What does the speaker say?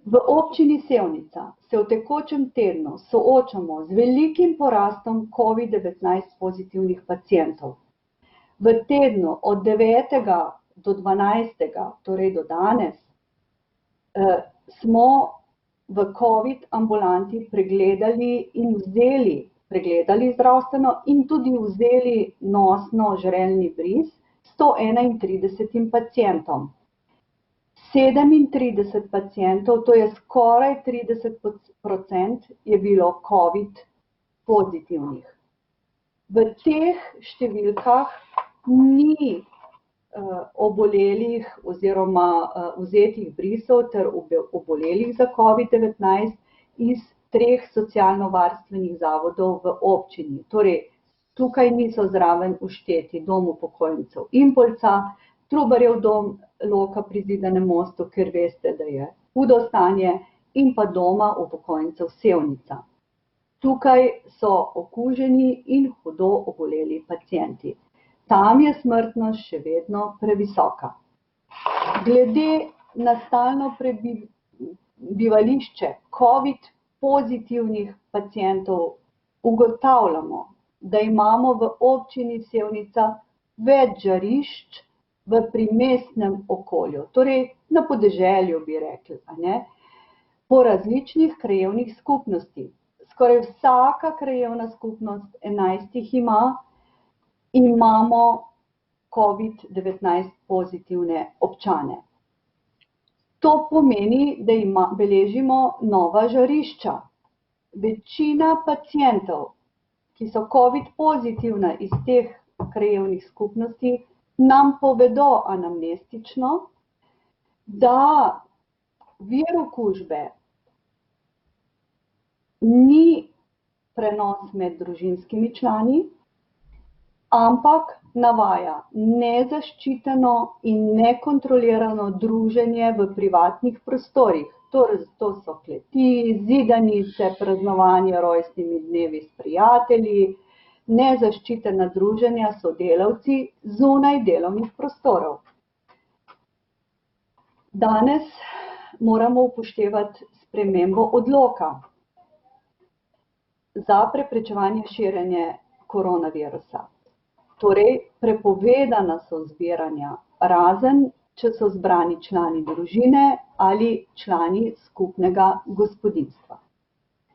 V občini Sevnica se v tekočem tednu soočamo z velikim porastom COVID-19 pozitivnih pacientov. V tednu od 9. do 12., torej do danes, smo v COVID ambulanti pregledali zdravstveno in tudi vzeli nosno žrelni bris 131 pacientom. 37 pacientov, to je skoraj 30%, je bilo COVID pozitivnih. V teh številkah ni obolelih oziroma vzetih brisov ter obolelih za COVID-19 iz 3 socialno-varstvenih zavodov v občini. Torej, tukaj niso zraven všteti Dom upokojencev Impolca, Trubarjev dom Loka pri Zidanem Mostu, ker veste, da je hudo stanje, in pa Doma upokojencev Sevnica. Tukaj so okuženi in hudo oboleli pacienti. Tam je smrtnost še vedno previsoka. Glede na stalno prebivališče COVID pozitivnih pacientov ugotavljamo, da imamo v občini Sevnica več žarišč v primestnem okolju, torej na podeželju bi rekli, po različnih krajevnih skupnostih. Skoraj vsaka krajevna skupnost, 11 jih imamo COVID-19 pozitivne občane. To pomeni, da beležimo nova žarišča. Večina pacientov, ki so COVID pozitivna iz teh krajevnih skupnosti, nam povedo anamnestično, da vir okužbe ni prenos med družinskimi člani, ampak navaja nezaščiteno in nekontrolirano druženje v privatnih prostorih. Torej, to so kleti, zidanice, praznovanje rojstnimi dnevi s prijatelji, nezaščitena druženja s sodelavci zunaj delovnih prostorov. Danes moramo upoštevati spremembo odloka za preprečevanje širjenja koronavirusa. Torej, prepovedana so zbiranja, razen če so zbrani člani družine ali člani skupnega gospodinjstva.